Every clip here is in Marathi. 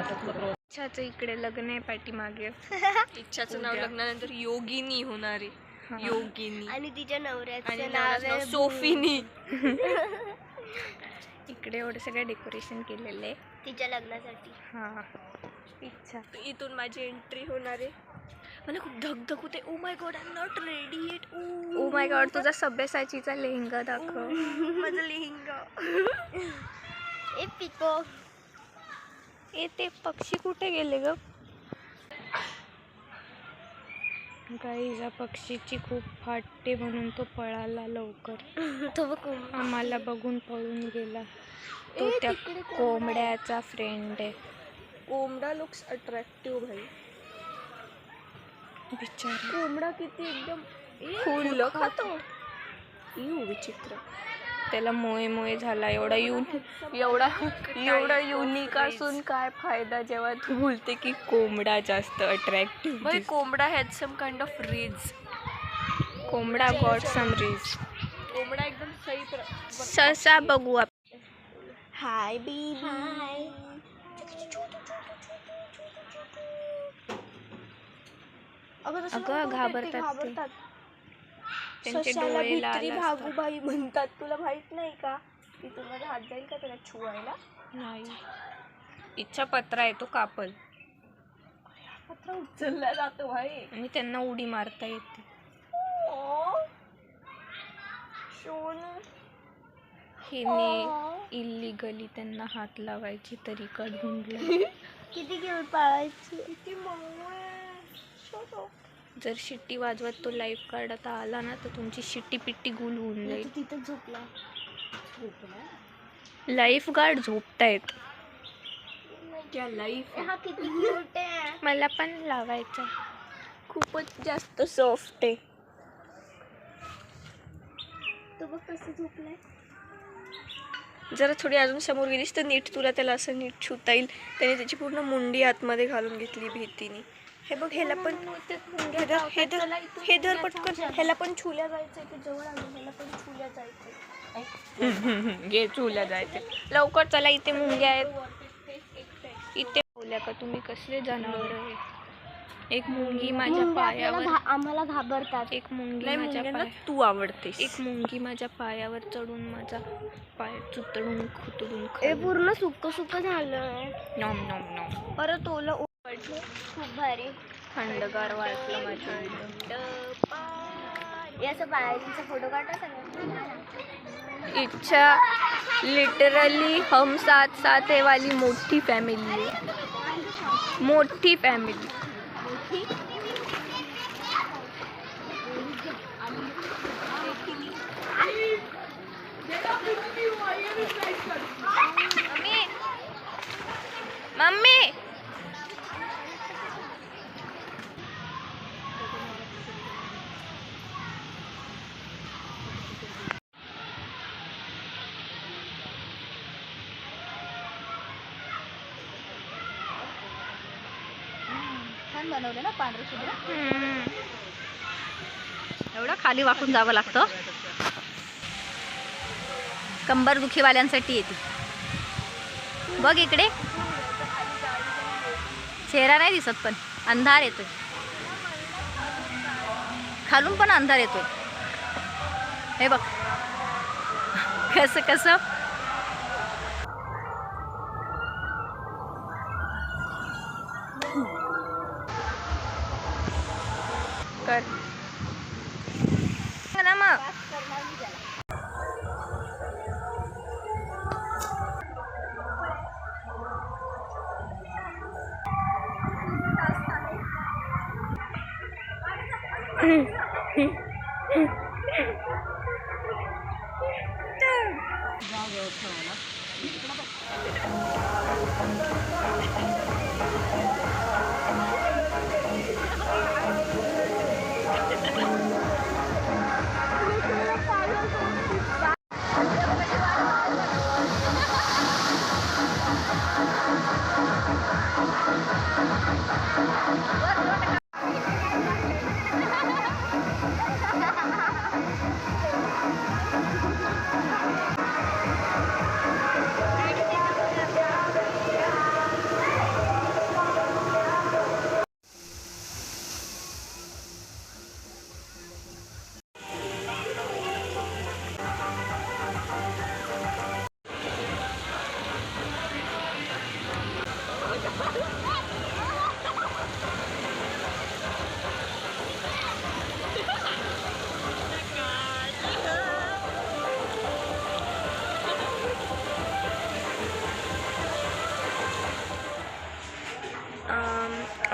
इच्छाचं इकडे लग्न आहे पाठीमागे. इच्छाचं नाव लग्नानंतर योगिनी होणार आहे. योगिनी. आणि तिच्या नवऱ्याचं नाव आहे सोफिनी. इकडे एवढं सगळं डेकोरेशन केलेलं आहे तिच्या लग्नासाठी. हा इच्छा. इथून माझी एंट्री होणार आहे. मला खूप धगधग होते. Oh my God, I am not ready eight. Oh my God, तुझा सभ्यसाचीचा लेहंगा दाखव. माझा लेहंगा. ए पिको. ए ते पक्षी कुठे गेले ग? गाईजा पक्षीची खूप फाटते म्हणून तो पळाला लवकर. तो बघ आम्हाला बघून पळून गेला. तो त्या कोंबड्याचा फ्रेंड आहे. कोंबडा लुक्स अट्रॅक्टिव्ह भाई. बिचारा कोंबडा किती एकदम फुलं खातो. विचित्र. त्याला मोये मोये झाला. एवढा युनिक असून काय फायदा जेव्हा तू बोलते की कोंबडा जास्त अट्रॅक्टिव्ह. भाई कोंबडा has some kind of ridge. कोंबडा गॉट सम रिज. कोंबडा एकदम सही. ससा बघू आपण. Hi baby. हाय. अगं घाबरतात ते. त्यांचे सशाला डोळे लाल भित्री असतात. भागूबाई म्हणतात. तुला माहित नाही का? की तुला हात जाईल का त्याला छुवायला? नाही. इच्छा पत्रा आहे तो कापल. पत्र उचलला जातो भाई. आणि त्यांना उडी मारता येते. हिने इल्लीगली त्यांना हात लावायची तरी कडून. किती घेऊन पाळायची. किती मऊ आहे. जर शिट्टी वाजवत तो लाईफ कार्ड आता आला ना तर तुमची शिट्टी पिट्टी गुल होऊन जाईल. तिथं झोपला. लाईफ गार्ड झोपतायत. क्या लाईफ. हा किती क्यूट आहे. मला पण लावायचा. खूपच जास्त सॉफ्ट आहे. तो बघ कसं झोपलाय. जरा थोडी अजून समोर गेलीस तर नीट तुला त्याला असं नीट छुता येईल. त्याने त्याची पूर्ण मुंडी आतमध्ये घालून घेतली भीतीने. हे बघ, ह्याला पण हे धर पटकन. ह्याला पण छुल्या जायचंय. ते जवळ आलं. ह्याला पण छुल्या जायचंय. घे चुल्या जायचे लवकर. चला इथे मुंग्या आहेत. इथे बोलल्या का तुम्ही कसले जनावर आहे. एक मुंगी माझ्या पायावर. आम्हाला घाबरतात. एक मुंगी माझ्या पायावर. तू आवडतेस. एक मुंगी माझ्या पायावर चढून माझा पाय चुतडून खुतडून पूर्ण सुक्क सुक्क झालं. नॉम नॉम नॉम. परत ओलं पडलं. खूप भारी थंडगार वाटलं माझ्या. याचा बायांचा फोटो काढा सगळं. इच्छा लिटरली हम साथ साथ है वाली मोठी फॅमिली आहे. मोठी फॅमिली. मम्मी छान बनवलं ना पांढरं शुभ्र. एवढं खाली वाकून जावं लागतं. कंबर दुखीवाल्यांसाठी येते. बघ इकडे चेहरा नाही दिसत पण अंधार येतोय. खालून पण अंधार येतोय. हे बघ कसं कसं. कर ना मग.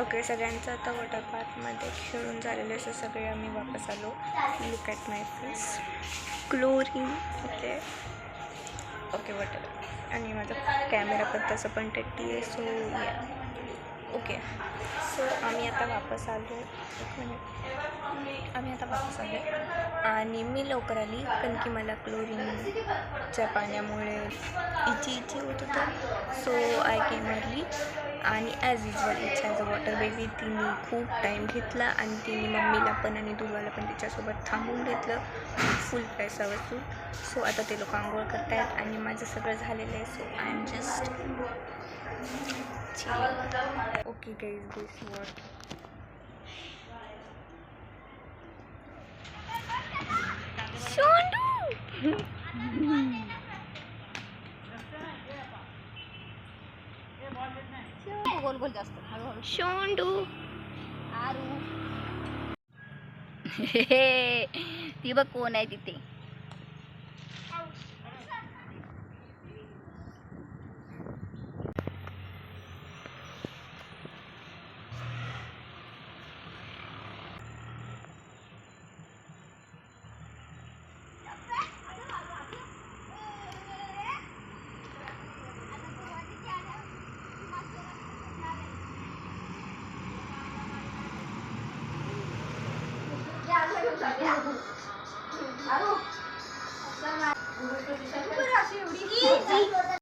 ओके, सगळ्यांचं आता वॉटर पार्कमध्ये खेळून झालेलं असं सगळे आम्ही वापस आलो. Look at my face, chlorine. Okay okay water. आणि माझा कॅमेरा पण तसं पण टेट्टी आहे. सो या ओके. सो आम्ही आता वापस आलो. एक मिनिट. आम्ही आता वापस आलो आणि मी लवकर आली कारण की मला क्लोरीनच्या पाण्यामुळे इची होत होतं. So I came early. आणि as usual it's as a water baby तिने खूप टाईम घेतला आणि तिने मम्मीला पण आणि दुर्वाला पण तिच्यासोबत थांबून घेतलं फुल पैसा वसूल. सो आता ते लोक आंघोळ करत आहेत आणि माझं सगळं झालेलं आहे. So I am just okay guys, this what गोल गोल जास्त हळूहळू. शोंडू. ती बघ कोण आहे तिथे.